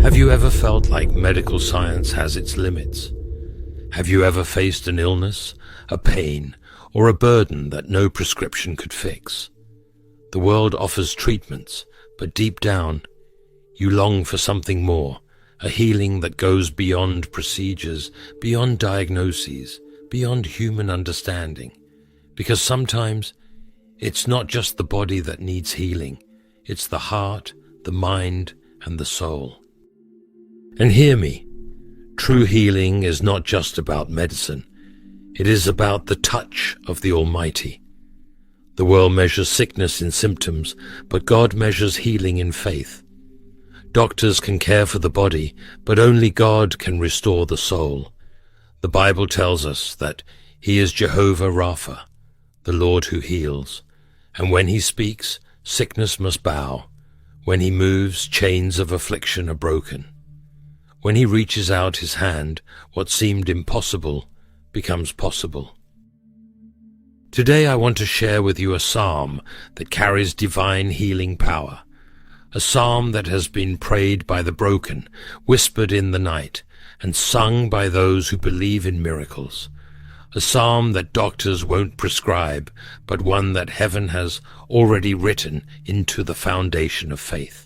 Have you ever felt like medical science has its limits? Have you ever faced an illness, a pain, or a burden that no prescription could fix? The world offers treatments, but deep down, you long for something more, a healing that goes beyond procedures, beyond diagnoses, beyond human understanding. Because sometimes, it's not just the body that needs healing, it's the heart, the mind, and the soul. And hear me, true healing is not just about medicine. It is about the touch of the Almighty. The world measures sickness in symptoms, but God measures healing in faith. Doctors can care for the body, but only God can restore the soul. The Bible tells us that He is Jehovah Rapha, the Lord who heals. And when He speaks, sickness must bow. When He moves, chains of affliction are broken. When He reaches out His hand, what seemed impossible becomes possible. Today I want to share with you a psalm that carries divine healing power. A psalm that has been prayed by the broken, whispered in the night, and sung by those who believe in miracles. A psalm that doctors won't prescribe, but one that heaven has already written into the foundation of faith.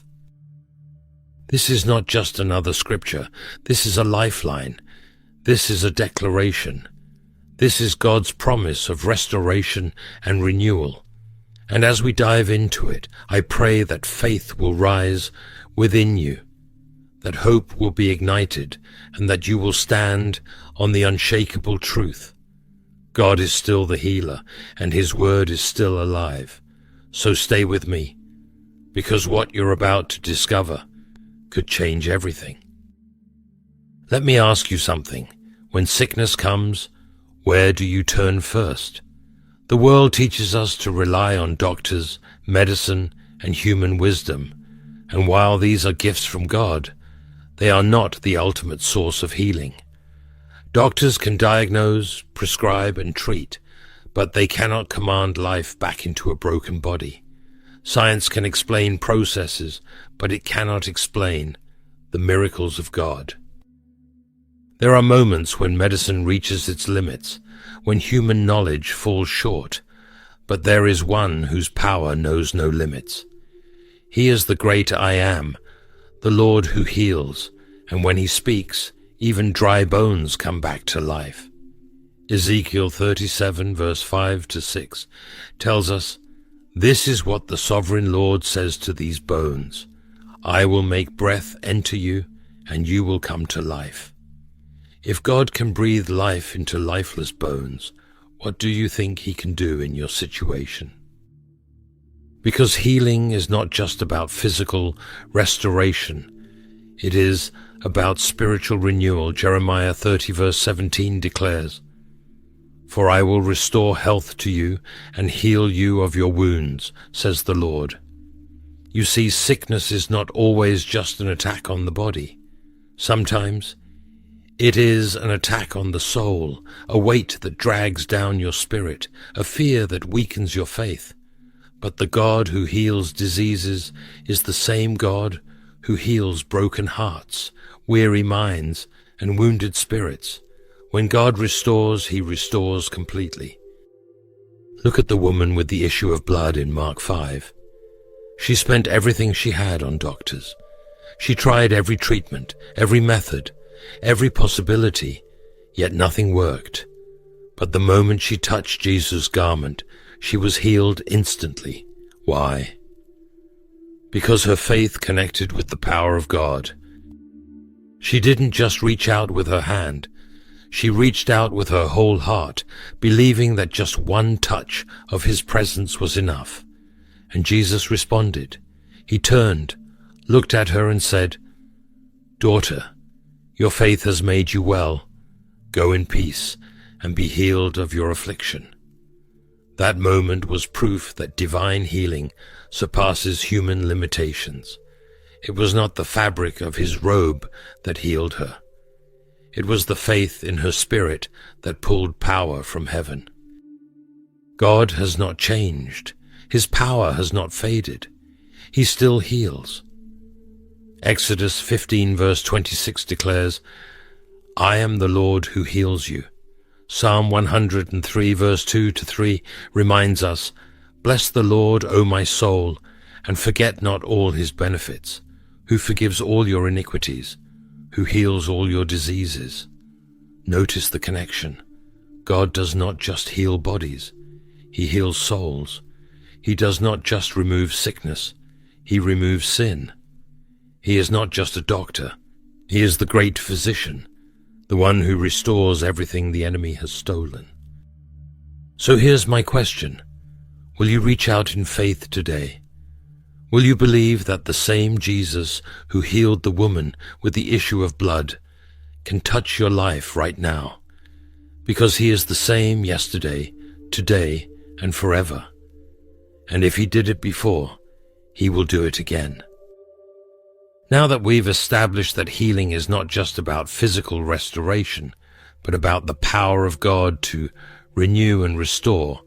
This is not just another scripture. This is a lifeline. This is a declaration. This is God's promise of restoration and renewal. And as we dive into it, I pray that faith will rise within you, that hope will be ignited, and that you will stand on the unshakable truth. God is still the healer, and His word is still alive. So stay with me, because what you're about to discover could change everything. Let me ask you something. When sickness comes, where do you turn first? The world teaches us to rely on doctors, medicine, and human wisdom, and while these are gifts from God, they are not the ultimate source of healing. Doctors can diagnose, prescribe, and treat, but they cannot command life back into a broken body. Science can explain processes, but it cannot explain the miracles of God. There are moments when medicine reaches its limits, when human knowledge falls short, but there is one whose power knows no limits. He is the great I Am, the Lord who heals, and when He speaks, even dry bones come back to life. Ezekiel 37 verse 5-6 tells us, "This is what the sovereign Lord says to these bones. I will make breath enter you, and you will come to life." If God can breathe life into lifeless bones, what do you think He can do in your situation? Because healing is not just about physical restoration. It is about spiritual renewal. Jeremiah 30 verse 17 declares, "For I will restore health to you and heal you of your wounds, says the Lord." You see, sickness is not always just an attack on the body. Sometimes it is an attack on the soul, a weight that drags down your spirit, a fear that weakens your faith. But the God who heals diseases is the same God who heals broken hearts, weary minds, and wounded spirits. When God restores, He restores completely. Look at the woman with the issue of blood in Mark 5. She spent everything she had on doctors. She tried every treatment, every method, every possibility, yet nothing worked. But the moment she touched Jesus' garment, she was healed instantly. Why? Because her faith connected with the power of God. She didn't just reach out with her hand. She reached out with her whole heart, believing that just one touch of His presence was enough. And Jesus responded. He turned, looked at her and said, "Daughter, your faith has made you well. Go in peace and be healed of your affliction." That moment was proof that divine healing surpasses human limitations. It was not the fabric of His robe that healed her. It was the faith in her spirit that pulled power from heaven. God has not changed. His power has not faded. He still heals. Exodus 15 verse 26 declares, I am the Lord who heals you. Psalm 103 verse 2 to 3 reminds us, Bless the Lord, O my soul, and forget not all his benefits, who forgives all your iniquities, who heals all your diseases. Notice the connection. God does not just heal bodies, he heals souls. He does not just remove sickness, he removes sin. He is not just a doctor, he is the great physician, the one who restores everything the enemy has stolen. So here's my question. Will you reach out in faith today? Will you believe that the same Jesus who healed the woman with the issue of blood can touch your life right now? Because he is the same yesterday, today, and forever. And if he did it before, he will do it again. Now that we've established that healing is not just about physical restoration, but about the power of God to renew and restore,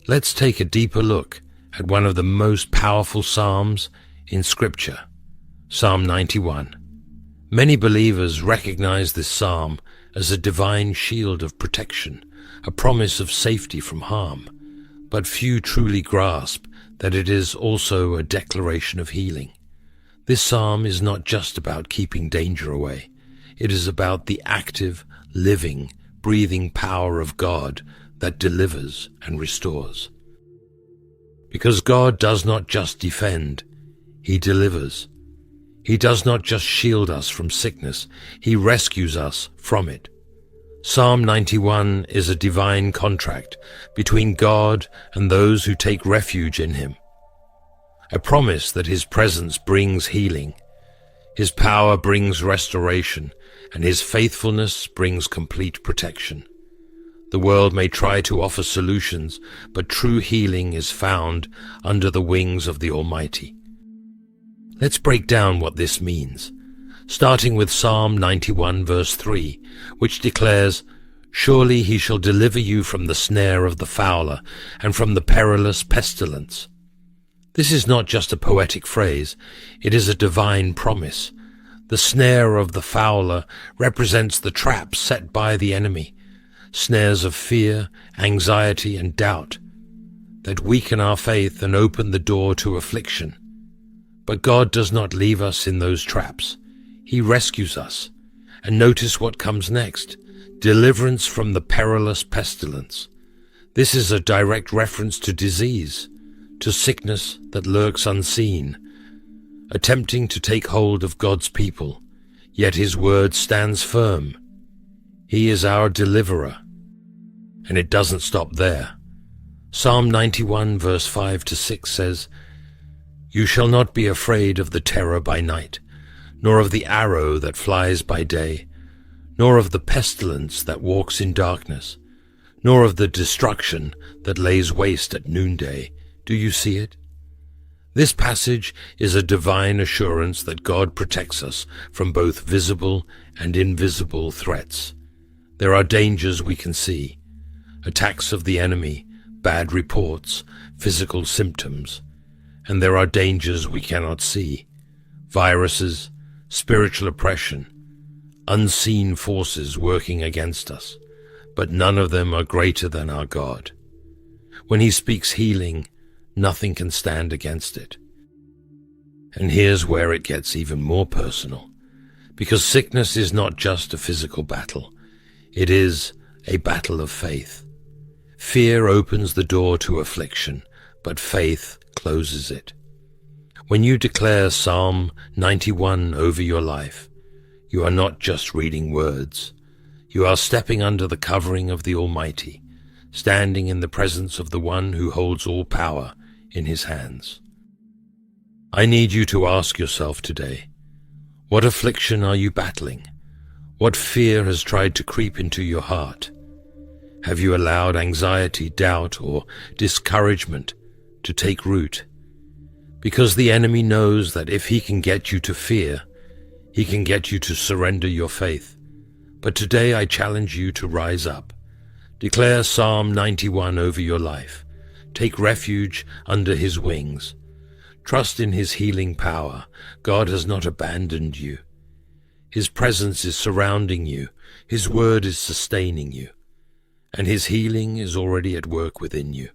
let's take a deeper look at one of the most powerful psalms in Scripture, Psalm 91. Many believers recognize this psalm as a divine shield of protection, a promise of safety from harm, but few truly grasp that it is also a declaration of healing. This psalm is not just about keeping danger away. It is about the active, living, breathing power of God that delivers and restores. Because God does not just defend, he delivers. He does not just shield us from sickness, he rescues us from it. Psalm 91 is a divine contract between God and those who take refuge in him. A promise that his presence brings healing, his power brings restoration, and his faithfulness brings complete protection. The world may try to offer solutions, but true healing is found under the wings of the Almighty. Let's break down what this means, starting with Psalm 91 verse 3, which declares, Surely he shall deliver you from the snare of the fowler and from the perilous pestilence. This is not just a poetic phrase, it is a divine promise. The snare of the fowler represents the traps set by the enemy, snares of fear, anxiety, and doubt that weaken our faith and open the door to affliction. But God does not leave us in those traps. He rescues us. And notice what comes next. Deliverance from the perilous pestilence. This is a direct reference to disease, to sickness that lurks unseen, attempting to take hold of God's people, yet his word stands firm. He is our deliverer. And it doesn't stop there. Psalm 91 verse 5 to 6 says, You shall not be afraid of the terror by night, nor of the arrow that flies by day, nor of the pestilence that walks in darkness, nor of the destruction that lays waste at noonday. Do you see it? This passage is a divine assurance that God protects us from both visible and invisible threats. There are dangers we can see, attacks of the enemy, bad reports, physical symptoms, and there are dangers we cannot see, viruses, spiritual oppression, unseen forces working against us, but none of them are greater than our God. When he speaks healing, nothing can stand against it. And here's where it gets even more personal, because sickness is not just a physical battle, it is a battle of faith. Fear opens the door to affliction, but faith closes it. When you declare Psalm 91 over your life, you are not just reading words. You are stepping under the covering of the Almighty, standing in the presence of the one who holds all power in his hands. I need you to ask yourself today, what affliction are you battling? What fear has tried to creep into your heart? Have you allowed anxiety, doubt, or discouragement to take root? Because the enemy knows that if he can get you to fear, he can get you to surrender your faith. But today I challenge you to rise up. Declare Psalm 91 over your life. Take refuge under his wings. Trust in His healing power. God has not abandoned you. His presence is surrounding you. His word is sustaining you. And His healing is already at work within you.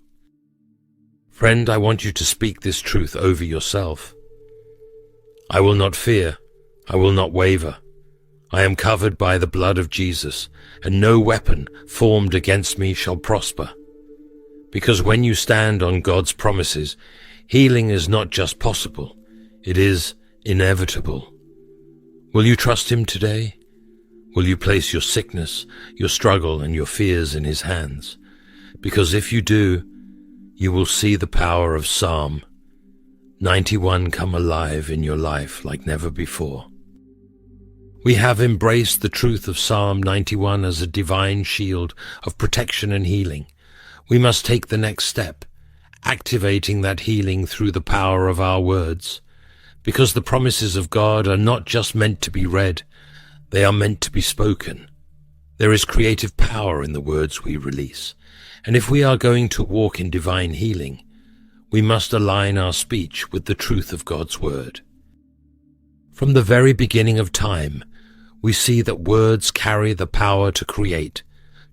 Friend, I want you to speak this truth over yourself. I will not fear. I will not waver. I am covered by the blood of Jesus, and no weapon formed against me shall prosper. Because when you stand on God's promises, healing is not just possible, it is inevitable. Will you trust Him today? Will you place your sickness, your struggle, and your fears in His hands? Because if you do, you will see the power of Psalm 91 come alive in your life like never before. We have embraced the truth of Psalm 91 as a divine shield of protection and healing. We must take the next step, activating that healing through the power of our words, because the promises of God are not just meant to be read, they are meant to be spoken. There is creative power in the words we release, and if we are going to walk in divine healing, we must align our speech with the truth of God's word. From the very beginning of time, we see that words carry the power to create,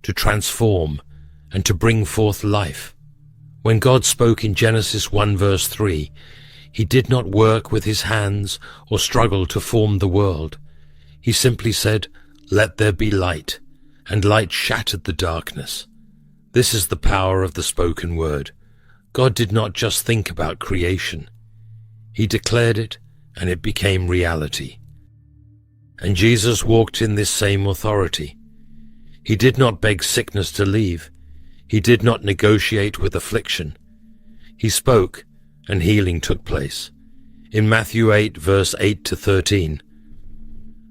to transform, and to bring forth life. When God spoke in Genesis 1 verse 3, He did not work with His hands or struggle to form the world. He simply said, "Let there be light," and light shattered the darkness. This is the power of the spoken word. God did not just think about creation. He declared it, and it became reality. And Jesus walked in this same authority. He did not beg sickness to leave. He did not negotiate with affliction. He spoke, and healing took place. In Matthew 8, verse 8 to 13,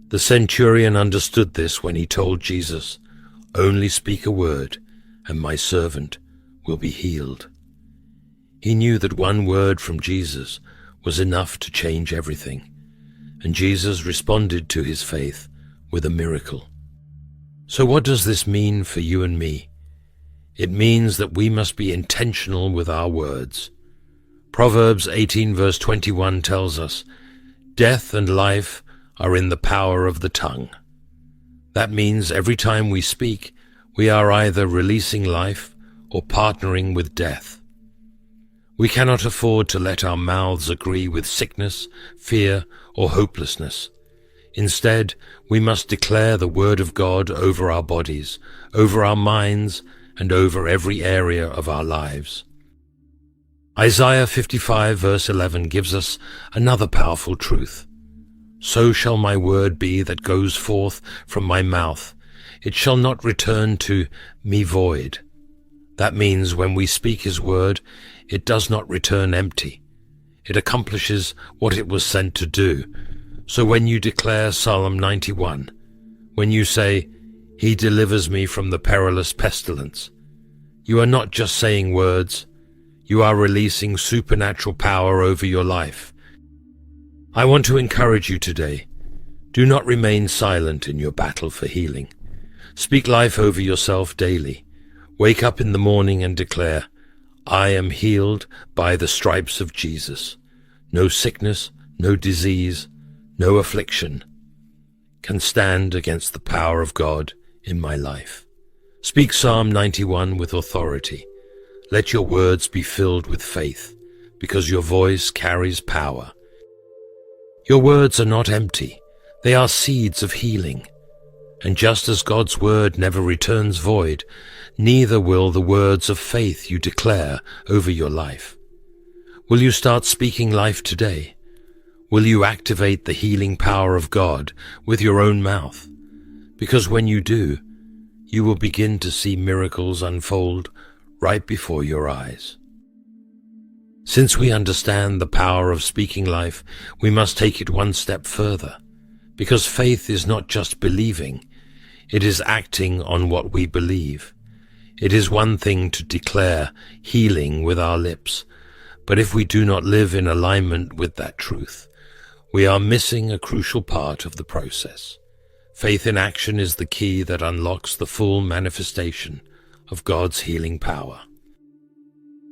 the centurion understood this when he told Jesus, "Only speak a word, and my servant will be healed." He knew that one word from Jesus was enough to change everything, and Jesus responded to his faith with a miracle. So what does this mean for you and me? It means that we must be intentional with our words. Proverbs 18 verse 21 tells us, "Death and life are in the power of the tongue." That means every time we speak, we are either releasing life or partnering with death. We cannot afford to let our mouths agree with sickness, fear, or hopelessness. Instead, we must declare the word of God over our bodies, over our minds, and over every area of our lives. Isaiah 55 verse 11 gives us another powerful truth. "So shall my word be that goes forth from my mouth. It shall not return to me void." That means when we speak His word, it does not return empty. It accomplishes what it was sent to do. So when you declare Psalm 91, when you say, "He delivers me from the perilous pestilence," you are not just saying words, you are releasing supernatural power over your life. I want to encourage you today. Do not remain silent in your battle for healing. Speak life over yourself daily. Wake up in the morning and declare, "I am healed by the stripes of Jesus." No sickness, no disease, no affliction can stand against the power of God in my life. Speak Psalm 91 with authority. Let your words be filled with faith, because your voice carries power. Your words are not empty. They are seeds of healing. And just as God's word never returns void, neither will the words of faith you declare over your life. Will you start speaking life today? Will you activate the healing power of God with your own mouth? Because when you do, you will begin to see miracles unfold right before your eyes. Since we understand the power of speaking life, we must take it one step further, because faith is not just believing, it is acting on what we believe. It is one thing to declare healing with our lips, but if we do not live in alignment with that truth, we are missing a crucial part of the process. Faith in action is the key that unlocks the full manifestation of God's healing power.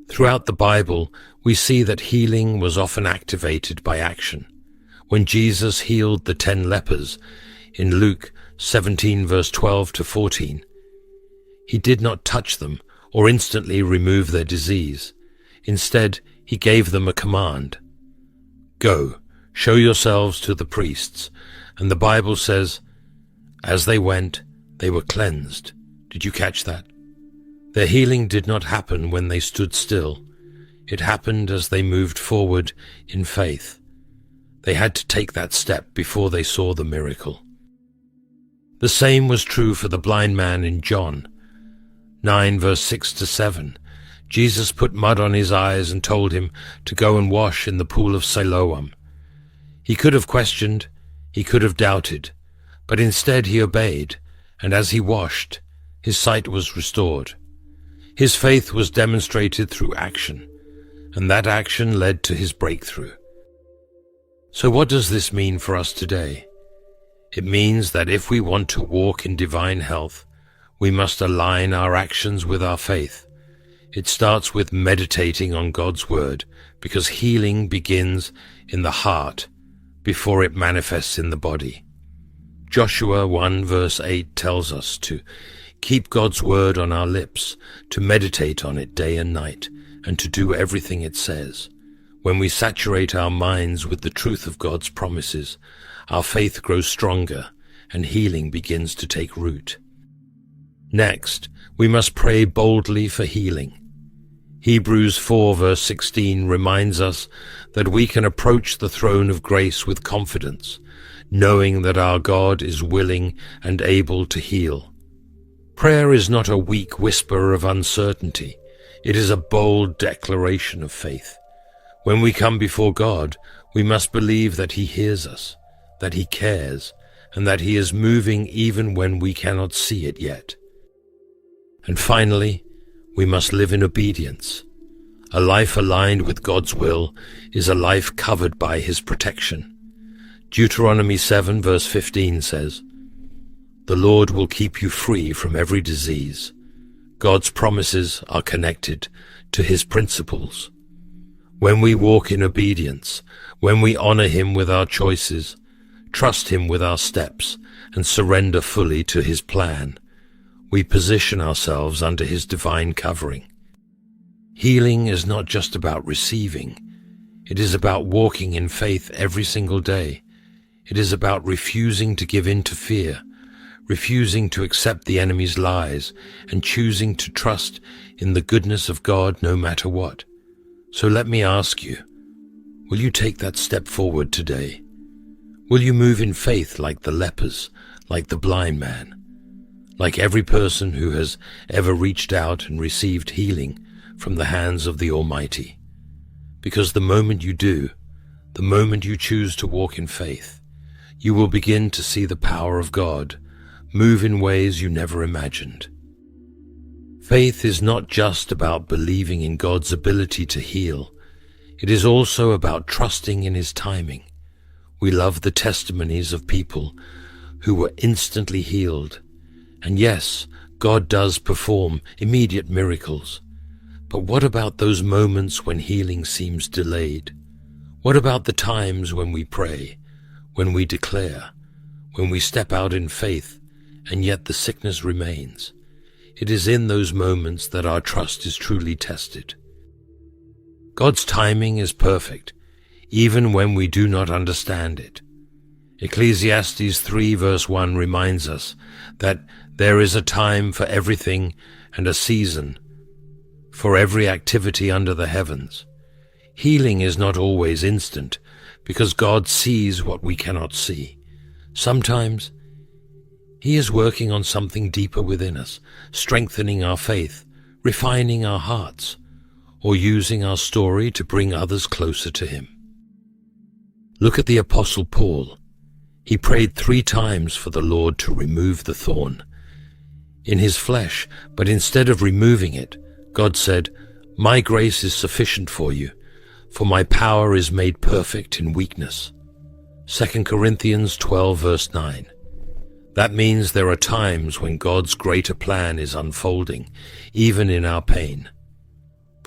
Throughout the Bible, we see that healing was often activated by action. When Jesus healed the 10 lepers in Luke 17 verse 12 to 14, he did not touch them or instantly remove their disease. Instead, he gave them a command. Go, show yourselves to the priests. And the Bible says, as they went, they were cleansed. Did you catch that? Their healing did not happen when they stood still. It happened as they moved forward in faith. They had to take that step before they saw the miracle. The same was true for the blind man in John 9 verse 6 to 7. Jesus put mud on his eyes and told him to go and wash in the pool of Siloam. He could have questioned, he could have doubted, but instead he obeyed, and as he washed, his sight was restored. His faith was demonstrated through action, and that action led to his breakthrough. So what does this mean for us today? It means that if we want to walk in divine health, we must align our actions with our faith. It starts with meditating on God's word, because healing begins in the heart before it manifests in the body. Joshua 1 verse 8 tells us to keep God's word on our lips, to meditate on it day and night, and to do everything it says. When we saturate our minds with the truth of God's promises, our faith grows stronger and healing begins to take root. Next, we must pray boldly for healing. Hebrews 4 verse 16 reminds us that we can approach the throne of grace with confidence, knowing that our God is willing and able to heal. Prayer is not a weak whisper of uncertainty. It is a bold declaration of faith. When we come before God, we must believe that He hears us, that He cares, and that He is moving even when we cannot see it yet. And finally, we must live in obedience. A life aligned with God's will is a life covered by His protection. Deuteronomy 7 verse 15 says, "The Lord will keep you free from every disease." God's promises are connected to His principles. When we walk in obedience, when we honor Him with our choices, trust Him with our steps, and surrender fully to His plan, we position ourselves under His divine covering. Healing is not just about receiving. It is about walking in faith every single day. It is about refusing to give in to fear, refusing to accept the enemy's lies, and choosing to trust in the goodness of God no matter what. So let me ask you, will you take that step forward today? Will you move in faith like the lepers, like the blind man, like every person who has ever reached out and received healing from the hands of the Almighty? Because the moment you do, the moment you choose to walk in faith, you will begin to see the power of God move in ways you never imagined. Faith is not just about believing in God's ability to heal. It is also about trusting in His timing. We love the testimonies of people who were instantly healed. And yes, God does perform immediate miracles. But what about those moments when healing seems delayed? What about the times when we pray, when we declare, when we step out in faith, and yet the sickness remains? It is in those moments that our trust is truly tested. God's timing is perfect, even when we do not understand it. Ecclesiastes 3 verse 1 reminds us that there is a time for everything and a season for every activity under the heavens. Healing is not always instant because God sees what we cannot see. Sometimes He is working on something deeper within us, strengthening our faith, refining our hearts, or using our story to bring others closer to Him. Look at the Apostle Paul. He prayed 3 times for the Lord to remove the thorn in his flesh, but instead of removing it, God said, "My grace is sufficient for you, for my power is made perfect in weakness." 2 Corinthians 12 verse 9. That means there are times when God's greater plan is unfolding, even in our pain.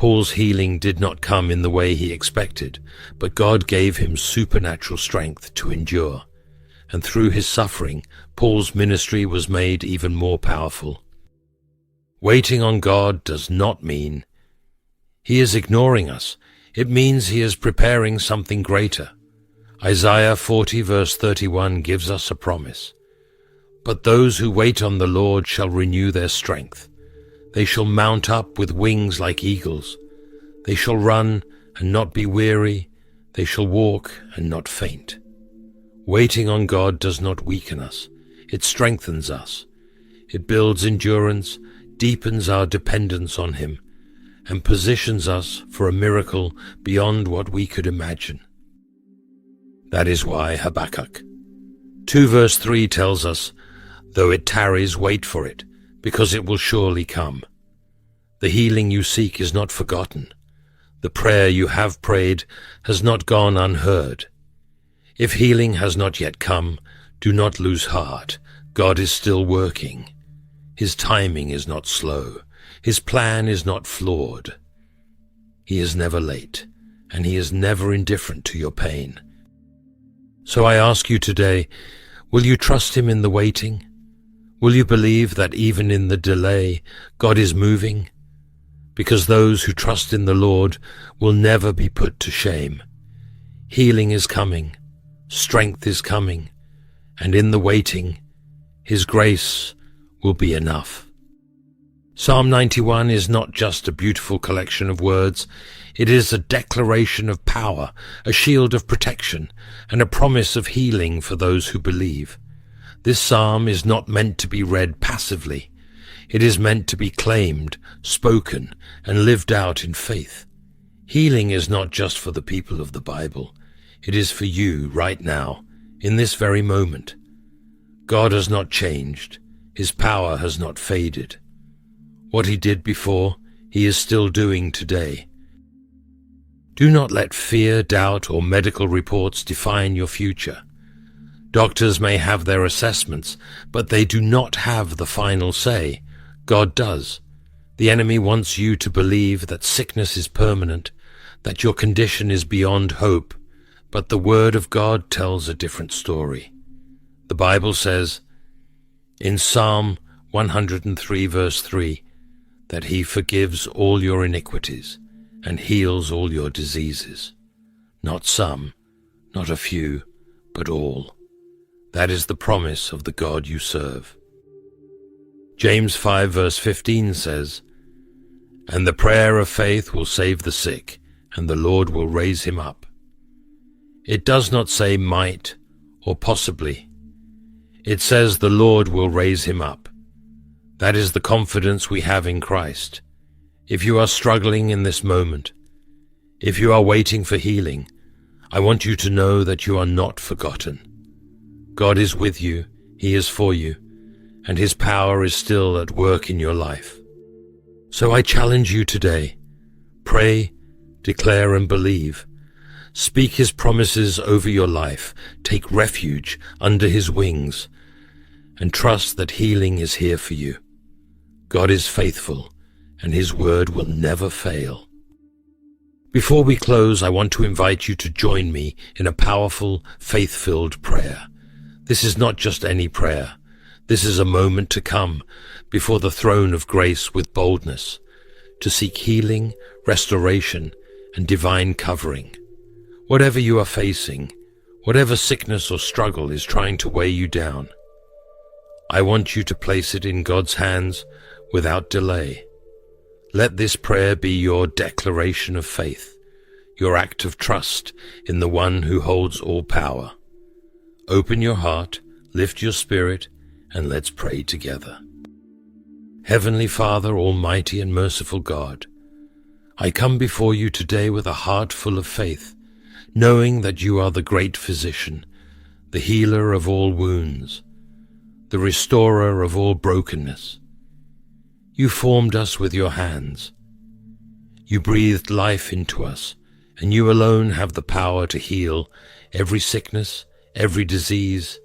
Paul's healing did not come in the way he expected, but God gave him supernatural strength to endure. And through his suffering, Paul's ministry was made even more powerful. Waiting on God does not mean he is ignoring us. It means he is preparing something greater. Isaiah 40 verse 31 gives us a promise. But those who wait on the Lord shall renew their strength. They shall mount up with wings like eagles. They shall run and not be weary. They shall walk and not faint. Waiting on God does not weaken us. It strengthens us. It builds endurance, deepens our dependence on him, and positions us for a miracle beyond what we could imagine. That is why Habakkuk 2 verse 3 tells us, "Though it tarries, wait for it, because it will surely come." The healing you seek is not forgotten. The prayer you have prayed has not gone unheard. If healing has not yet come, do not lose heart. God is still working. His timing is not slow. His plan is not flawed. He is never late, and he is never indifferent to your pain. So I ask you today, will you trust him in the waiting? Will you believe that even in the delay, God is moving? Because those who trust in the Lord will never be put to shame. Healing is coming, strength is coming, and in the waiting, his grace will be enough. Psalm 91 is not just a beautiful collection of words. It is a declaration of power, a shield of protection, and a promise of healing for those who believe. This psalm is not meant to be read passively. It is meant to be claimed, spoken, and lived out in faith. Healing is not just for the people of the Bible. It is for you right now, in this very moment. God has not changed. His power has not faded. What he did before, he is still doing today. Do not let fear, doubt, or medical reports define your future. Doctors may have their assessments, but they do not have the final say. God does. The enemy wants you to believe that sickness is permanent, that your condition is beyond hope, but the Word of God tells a different story. The Bible says in Psalm 103 verse 3 that he forgives all your iniquities and heals all your diseases. Not some, not a few, but all. That is the promise of the God you serve. James 5 verse 15 says, "And the prayer of faith will save the sick, and the Lord will raise him up." It does not say might or possibly. It says the Lord will raise him up. That is the confidence we have in Christ. If you are struggling in this moment, if you are waiting for healing, I want you to know that you are not forgotten. God is with you, he is for you, and his power is still at work in your life. So I challenge you today, pray, declare and believe. Speak his promises over your life, take refuge under his wings, and trust that healing is here for you. God is faithful, and his word will never fail. Before we close, I want to invite you to join me in a powerful, faith-filled prayer. This is not just any prayer. This is a moment to come before the throne of grace with boldness, to seek healing, restoration, and divine covering. Whatever you are facing, whatever sickness or struggle is trying to weigh you down, I want you to place it in God's hands without delay. Let this prayer be your declaration of faith, your act of trust in the one who holds all power. Open your heart, lift your spirit, and let's pray together. Heavenly Father, almighty and merciful God, I come before you today with a heart full of faith, knowing that you are the great physician, the healer of all wounds, the restorer of all brokenness. You formed us with your hands. You breathed life into us, and you alone have the power to heal every sickness, every disease,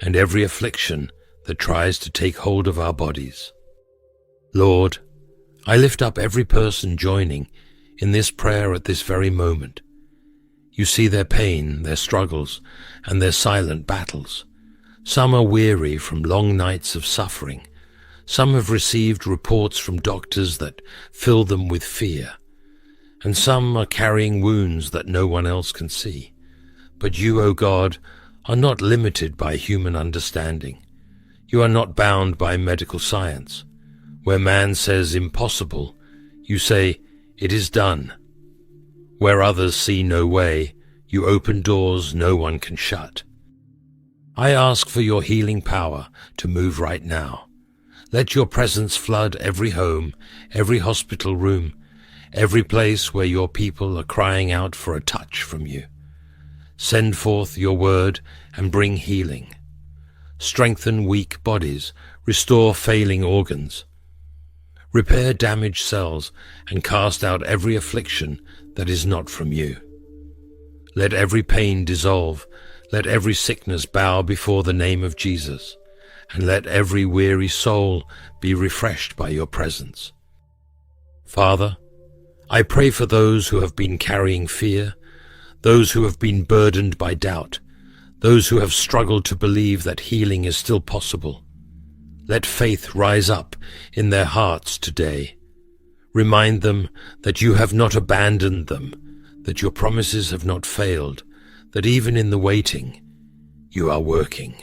and every affliction that tries to take hold of our bodies. Lord, I lift up every person joining in this prayer at this very moment. You see their pain, their struggles, and their silent battles. Some are weary from long nights of suffering. Some have received reports from doctors that fill them with fear. And some are carrying wounds that no one else can see. But you, O God, are not limited by human understanding. You are not bound by medical science. Where man says impossible, you say, it is done. Where others see no way, you open doors no one can shut. I ask for your healing power to move right now. Let your presence flood every home, every hospital room, every place where your people are crying out for a touch from you. Send forth your word and bring healing. Strengthen weak bodies, restore failing organs. Repair damaged cells and cast out every affliction that is not from you. Let every pain dissolve, let every sickness bow before the name of Jesus, and let every weary soul be refreshed by your presence. Father, I pray for those who have been carrying fear, those who have been burdened by doubt, those who have struggled to believe that healing is still possible. Let faith rise up in their hearts today. Remind them that you have not abandoned them, that your promises have not failed, that even in the waiting, you are working.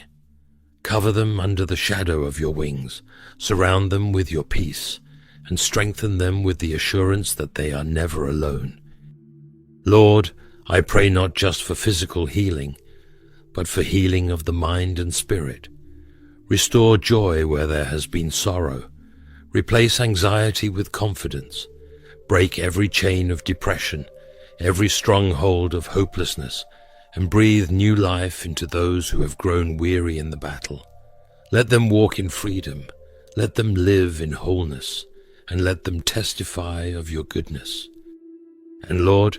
Cover them under the shadow of your wings, surround them with your peace, and strengthen them with the assurance that they are never alone. Lord, I pray not just for physical healing, but for healing of the mind and spirit. Restore joy where there has been sorrow. Replace anxiety with confidence. Break every chain of depression, every stronghold of hopelessness, and breathe new life into those who have grown weary in the battle. Let them walk in freedom, let them live in wholeness, and let them testify of your goodness. And Lord,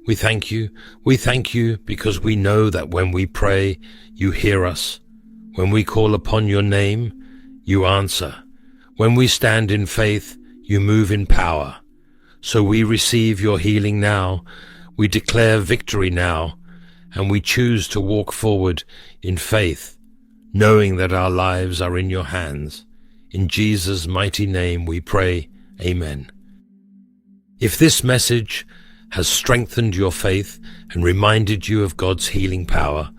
we thank you because we know that when we pray, you hear us. When we call upon your name, you answer. When we stand in faith, you move in power. So we receive your healing now, we declare victory now, and we choose to walk forward in faith, knowing that our lives are in your hands. In Jesus' mighty name we pray, Amen. If this message has strengthened your faith and reminded you of God's healing power,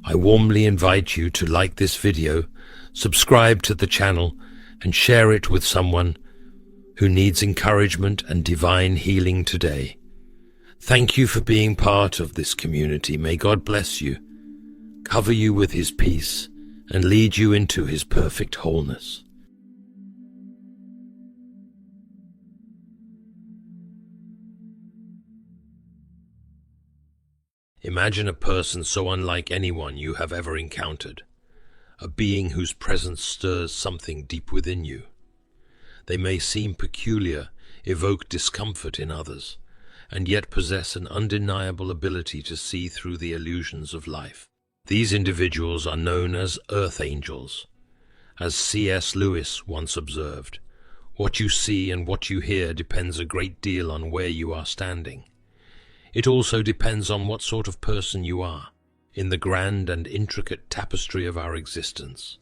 I warmly invite you to like this video, subscribe to the channel, and share it with someone who needs encouragement and divine healing today. Thank you for being part of this community. May God bless you, cover you with his peace, and lead you into his perfect wholeness. Imagine a person so unlike anyone you have ever encountered, a being whose presence stirs something deep within you. They may seem peculiar, evoke discomfort in others, and yet possess an undeniable ability to see through the illusions of life. These individuals are known as earth angels. As C.S. Lewis once observed, what you see and what you hear depends a great deal on where you are standing. It also depends on what sort of person you are. In the grand and intricate tapestry of our existence,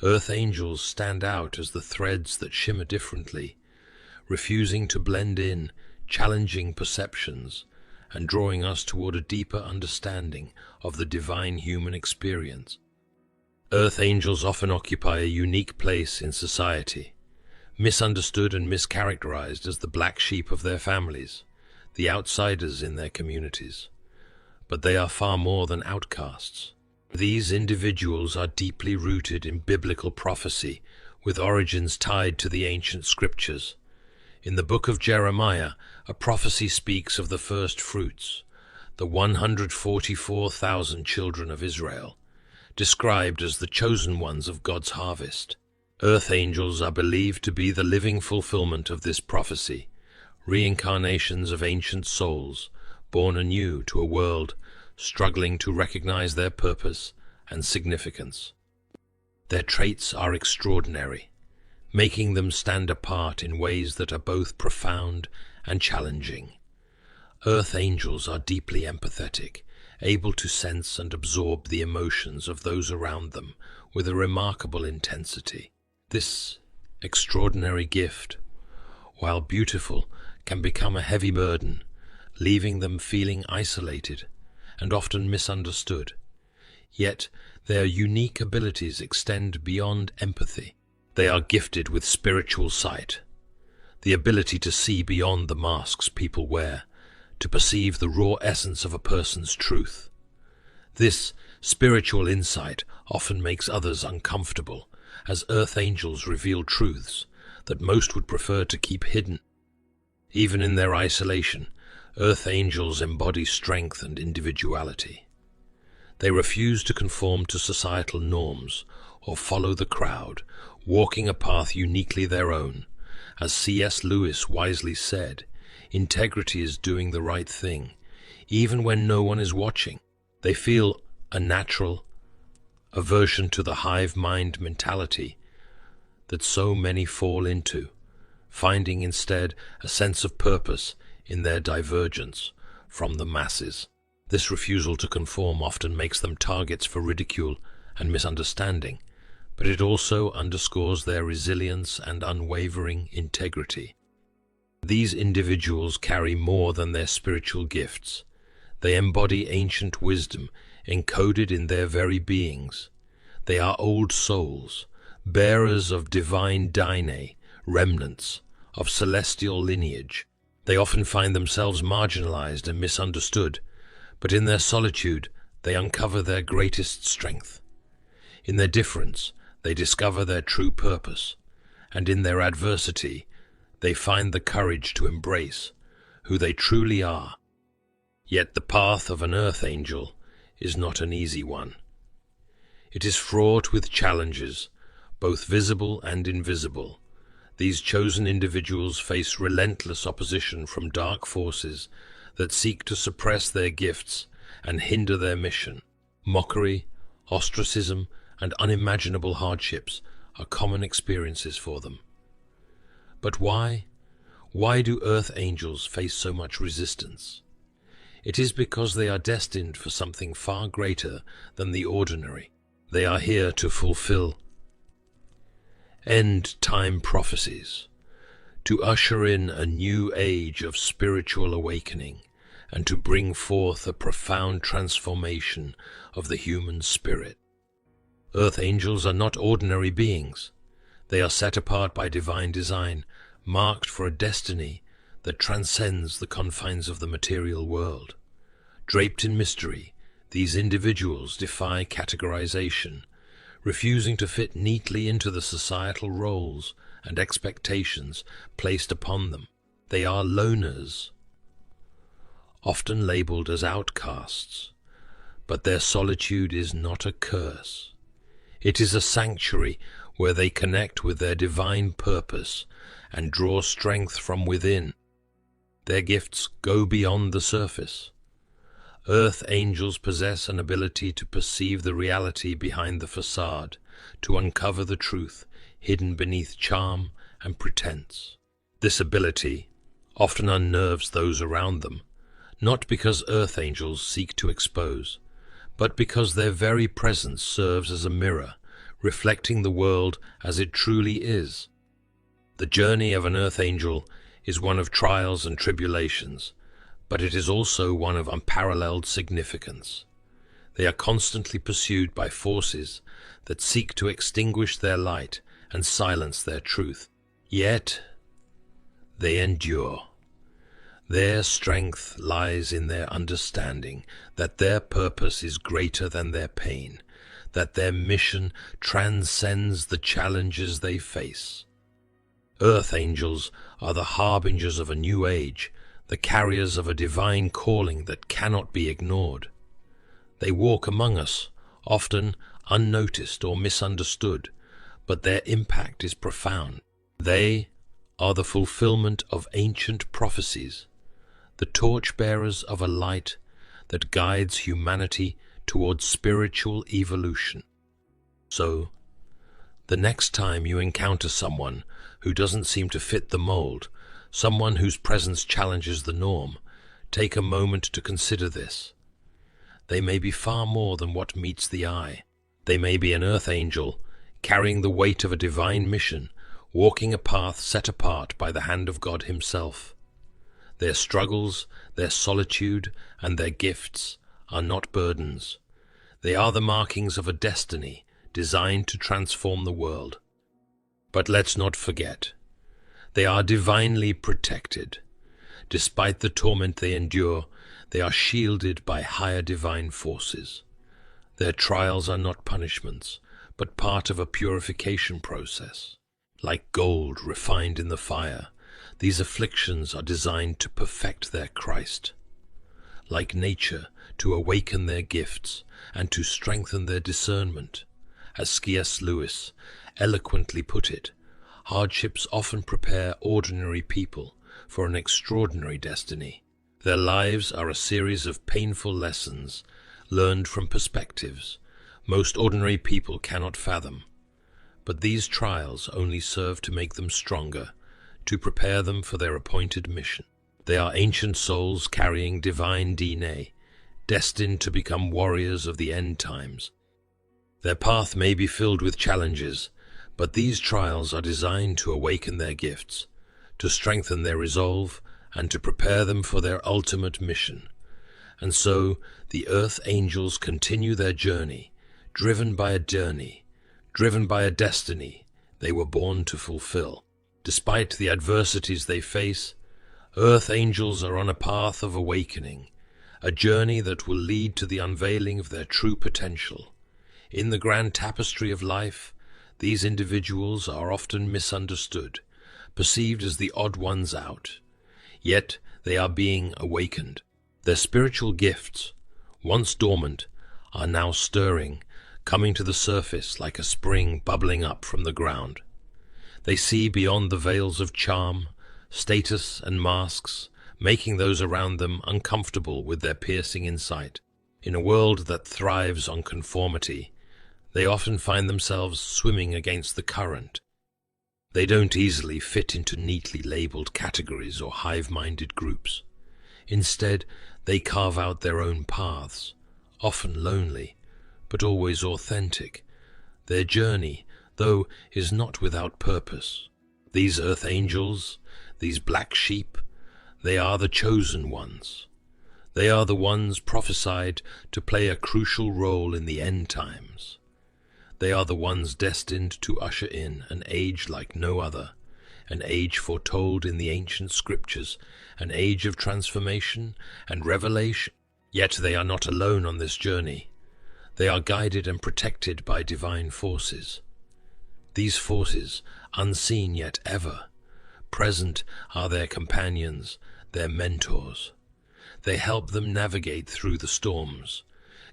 earth angels stand out as the threads that shimmer differently, refusing to blend in, challenging perceptions, and drawing us toward a deeper understanding of the divine human experience. Earth angels often occupy a unique place in society, misunderstood and mischaracterized as the black sheep of their families, the outsiders in their communities. But they are far more than outcasts. These individuals are deeply rooted in biblical prophecy, with origins tied to the ancient scriptures. In the book of Jeremiah, a prophecy speaks of the first fruits, the 144,000 children of Israel, described as the chosen ones of God's harvest. Earth angels are believed to be the living fulfillment of this prophecy, reincarnations of ancient souls, born anew to a world struggling to recognize their purpose and significance. Their traits are extraordinary, making them stand apart in ways that are both profound and challenging. Earth angels are deeply empathetic, able to sense and absorb the emotions of those around them with a remarkable intensity. This extraordinary gift, while beautiful, can become a heavy burden, leaving them feeling isolated and often misunderstood. Yet their unique abilities extend beyond empathy. They are gifted with spiritual sight, the ability to see beyond the masks people wear, to perceive the raw essence of a person's truth. This spiritual insight often makes others uncomfortable, as earth angels reveal truths that most would prefer to keep hidden. Even in their isolation, earth angels embody strength and individuality. They refuse to conform to societal norms or follow the crowd, walking a path uniquely their own. As C.S. Lewis wisely said, integrity is doing the right thing, even when no one is watching. They feel a natural aversion to the hive mind mentality that so many fall into, finding instead a sense of purpose in their divergence from the masses. This refusal to conform often makes them targets for ridicule and misunderstanding, but it also underscores their resilience and unwavering integrity. These individuals carry more than their spiritual gifts. They embody ancient wisdom encoded in their very beings. They are old souls, bearers of divine DNA, remnants of celestial lineage. They often find themselves marginalized and misunderstood, but in their solitude they uncover their greatest strength. In their difference, they discover their true purpose, and in their adversity, they find the courage to embrace who they truly are. Yet the path of an earth angel is not an easy one. It is fraught with challenges, both visible and invisible. These chosen individuals face relentless opposition from dark forces that seek to suppress their gifts and hinder their mission. Mockery, ostracism, and unimaginable hardships are common experiences for them. But why? Why do earth angels face so much resistance? It is because they are destined for something far greater than the ordinary. They are here to fulfill end-time prophecies, to usher in a new age of spiritual awakening, and to bring forth a profound transformation of the human spirit. Earth angels are not ordinary beings. They are set apart by divine design, marked for a destiny that transcends the confines of the material world. Draped in mystery, these individuals defy categorization, refusing to fit neatly into the societal roles and expectations placed upon them. They are loners, often labeled as outcasts, but their solitude is not a curse. It is a sanctuary where they connect with their divine purpose and draw strength from within. Their gifts go beyond the surface. Earth angels possess an ability to perceive the reality behind the facade, to uncover the truth hidden beneath charm and pretense. This ability often unnerves those around them, not because earth angels seek to expose, but because their very presence serves as a mirror, reflecting the world as it truly is. The journey of an earth angel is one of trials and tribulations, but it is also one of unparalleled significance. They are constantly pursued by forces that seek to extinguish their light and silence their truth. Yet they endure. Their strength lies in their understanding that their purpose is greater than their pain, that their mission transcends the challenges they face. Earth angels are the harbingers of a new age, the carriers of a divine calling that cannot be ignored. They walk among us, often unnoticed or misunderstood, but their impact is profound. They are the fulfillment of ancient prophecies, the torchbearers of a light that guides humanity towards spiritual evolution. So, the next time you encounter someone who doesn't seem to fit the mold, someone whose presence challenges the norm, Take a moment to consider this. They may be far more than what meets the eye. They may be an earth angel, carrying the weight of a divine mission, walking a path set apart by the hand of God himself. Their struggles, their solitude, and their gifts are not burdens. They are the markings of a destiny designed to transform the world. But let's not forget, they are divinely protected. Despite the torment they endure, they are shielded by higher divine forces. Their trials are not punishments, but part of a purification process. Like gold refined in the fire, these afflictions are designed to perfect their Christ. Like nature, to awaken their gifts and to strengthen their discernment. As C.S. Lewis eloquently put it, hardships often prepare ordinary people for an extraordinary destiny. Their lives are a series of painful lessons learned from perspectives most ordinary people cannot fathom. But these trials only serve to make them stronger, to prepare them for their appointed mission. They are ancient souls carrying divine DNA, destined to become warriors of the end times. Their path may be filled with challenges, but these trials are designed to awaken their gifts, to strengthen their resolve, and to prepare them for their ultimate mission. And so the earth angels continue their journey, driven by a destiny they were born to fulfill. Despite the adversities they face, earth angels are on a path of awakening, a journey that will lead to the unveiling of their true potential. In the grand tapestry of life, these individuals are often misunderstood, perceived as the odd ones out. Yet they are being awakened. Their spiritual gifts, once dormant, are now stirring, coming to the surface like a spring bubbling up from the ground. They see beyond the veils of charm, status, and masks, making those around them uncomfortable with their piercing insight. In a world that thrives on conformity, they often find themselves swimming against the current. They don't easily fit into neatly labeled categories or hive-minded groups. Instead, they carve out their own paths, often lonely, but always authentic. Their journey, though, is not without purpose. These earth angels, these black sheep, they are the chosen ones. They are the ones prophesied to play a crucial role in the end times. They are the ones destined to usher in an age like no other, an age foretold in the ancient scriptures, an age of transformation and revelation. Yet they are not alone on this journey. They are guided and protected by divine forces. These forces, unseen yet ever present, are their companions, their mentors. They help them navigate through the storms,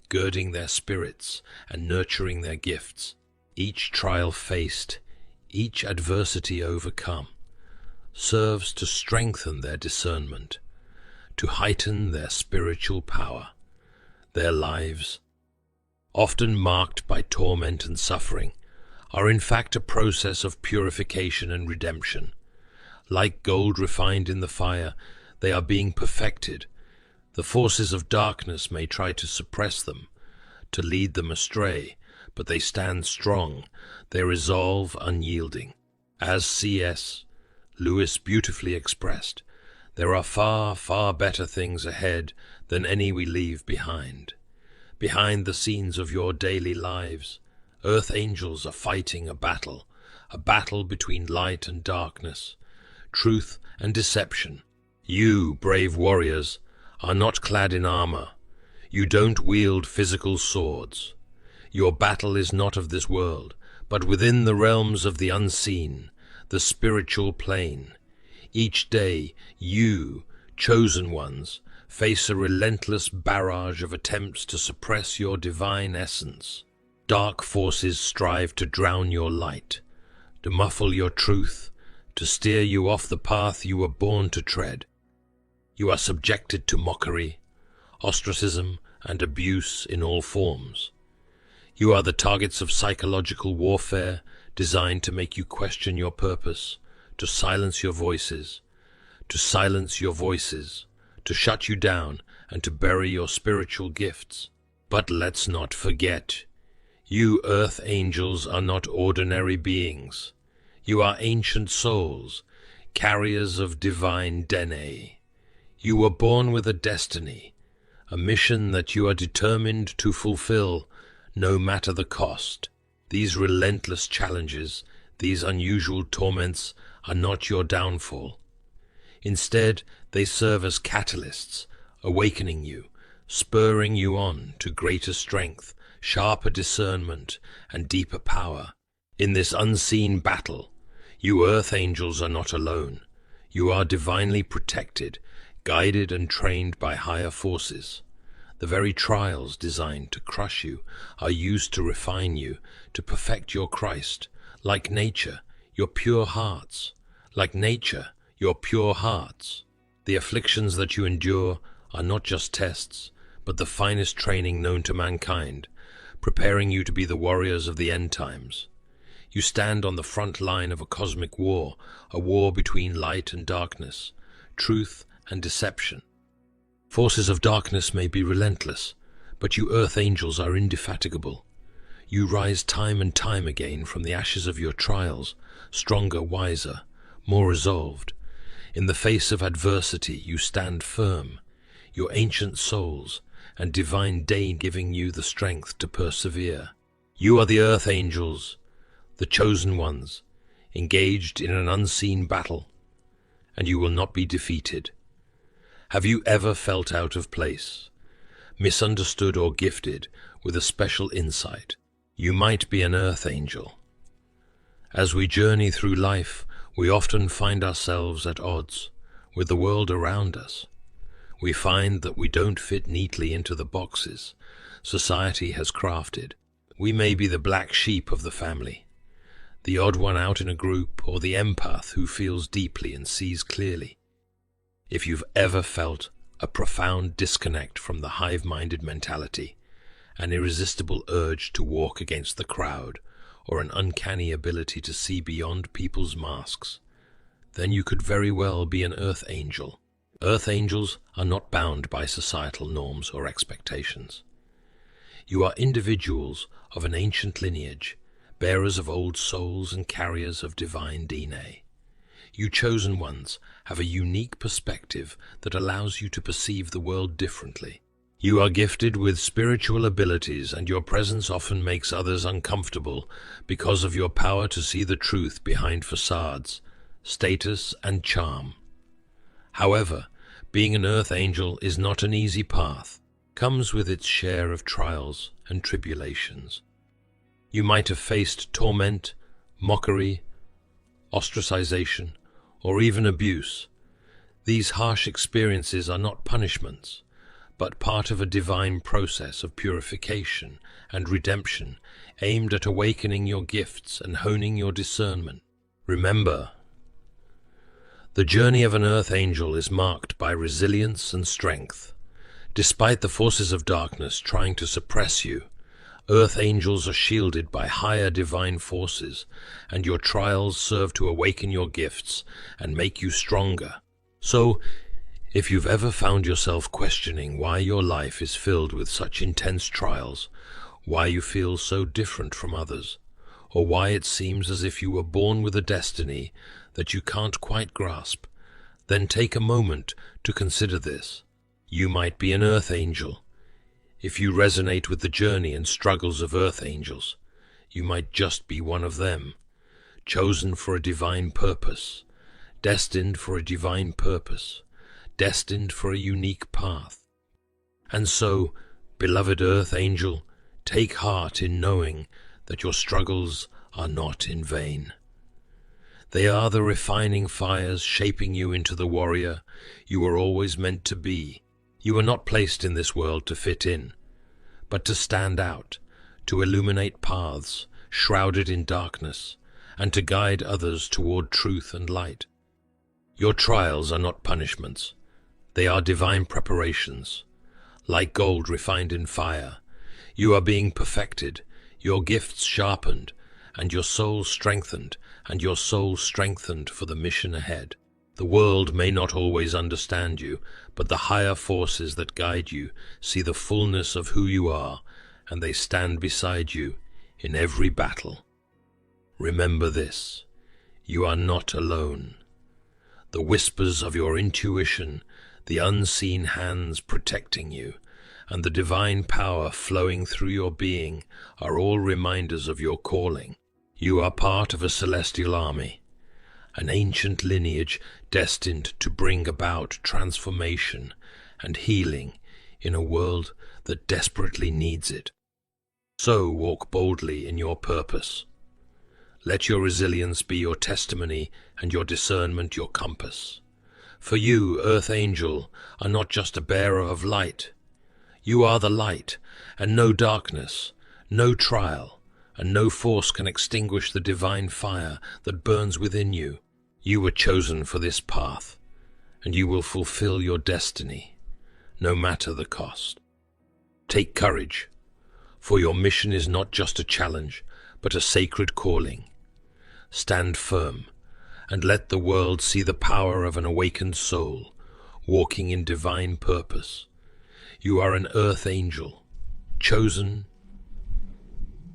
girding their spirits and nurturing their gifts. Each trial faced, each adversity overcome, serves to strengthen their discernment, to heighten their spiritual power. Their lives, often marked by torment and suffering, are in fact a process of purification and redemption. Like gold refined in the fire, they are being perfected. The forces of darkness may try to suppress them, to lead them astray, but they stand strong, their resolve unyielding. As C.S. Lewis beautifully expressed, there are far, far better things ahead than any we leave behind. Behind the scenes of your daily lives, earth angels are fighting a battle between light and darkness, truth and deception. You, brave warriors, are not clad in armor. You don't wield physical swords. Your battle is not of this world, but within the realms of the unseen, the spiritual plane. Each day, you, chosen ones, face a relentless barrage of attempts to suppress your divine essence. Dark forces strive to drown your light, to muffle your truth, to steer you off the path you were born to tread. You are subjected to mockery, ostracism, and abuse in all forms. You are the targets of psychological warfare designed to make you question your purpose, to silence your voices, to shut you down, and to bury your spiritual gifts. But let's not forget, you earth angels are not ordinary beings. You are ancient souls, carriers of divine DNA. You were born with a destiny, a mission that you are determined to fulfill, no matter the cost. These relentless challenges, these unusual torments, are not your downfall. Instead, they serve as catalysts, awakening you, spurring you on to greater strength, sharper discernment, and deeper power. In this unseen battle, you earth angels are not alone. You are divinely protected, guided and trained by higher forces. The very trials designed to crush you are used to refine you, to perfect your Christ. Like nature, your pure hearts. Like nature, your pure hearts. The afflictions that you endure are not just tests, but the finest training known to mankind, preparing you to be the warriors of the end times. You stand on the front line of a cosmic war, a war between light and darkness, truth and deception. Forces of darkness may be relentless, but you earth angels are indefatigable. You rise time and time again from the ashes of your trials, stronger, wiser, more resolved. In the face of adversity, you stand firm, your ancient souls and divine day giving you the strength to persevere. You are the earth angels, the chosen ones, engaged in an unseen battle, and you will not be defeated. Have you ever felt out of place, misunderstood or gifted with a special insight? You might be an earth angel. As we journey through life, we often find ourselves at odds with the world around us. We find that we don't fit neatly into the boxes society has crafted. We may be the black sheep of the family, the odd one out in a group, or the empath who feels deeply and sees clearly. If you've ever felt a profound disconnect from the hive-minded mentality, an irresistible urge to walk against the crowd, or an uncanny ability to see beyond people's masks, then you could very well be an earth angel. Earth angels are not bound by societal norms or expectations. You are individuals of an ancient lineage, bearers of old souls and carriers of divine DNA. You chosen ones have a unique perspective that allows you to perceive the world differently. You are gifted with spiritual abilities, and your presence often makes others uncomfortable because of your power to see the truth behind facades, status, and charm. However, being an earth angel is not an easy path. It comes with its share of trials and tribulations. You might have faced torment, mockery, ostracization, or even abuse. These harsh experiences are not punishments, but part of a divine process of purification and redemption aimed at awakening your gifts and honing your discernment. Remember, the journey of an earth angel is marked by resilience and strength. Despite the forces of darkness trying to suppress you, earth angels are shielded by higher divine forces, and your trials serve to awaken your gifts and make you stronger. So, if you've ever found yourself questioning why your life is filled with such intense trials, why you feel so different from others, or why it seems as if you were born with a destiny that you can't quite grasp, then take a moment to consider this. You might be an earth angel. If you resonate with the journey and struggles of earth angels, you might just be one of them, chosen for a divine purpose, destined for a divine purpose, destined for a unique path. And so, beloved earth angel, take heart in knowing that your struggles are not in vain. They are the refining fires shaping you into the warrior you were always meant to be. You were not placed in this world to fit in, but to stand out, to illuminate paths shrouded in darkness, and to guide others toward truth and light. Your trials are not punishments. They are divine preparations. Like gold refined in fire, you are being perfected, your gifts sharpened, and your soul strengthened for the mission ahead. The world may not always understand you, but the higher forces that guide you see the fullness of who you are, and they stand beside you in every battle. Remember this: you are not alone. The whispers of your intuition, the unseen hands protecting you, and the divine power flowing through your being are all reminders of your calling. You are part of a celestial army, an ancient lineage destined to bring about transformation and healing in a world that desperately needs it. So walk boldly in your purpose. Let your resilience be your testimony and your discernment your compass. For you, Earth Angel, are not just a bearer of light. You are the light, and no darkness, no trial, and no force can extinguish the divine fire that burns within you. You were chosen for this path, and you will fulfill your destiny, no matter the cost. Take courage, for your mission is not just a challenge, but a sacred calling. Stand firm, and let the world see the power of an awakened soul, walking in divine purpose. You are an Earth Angel, chosen,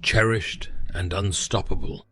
cherished, and unstoppable.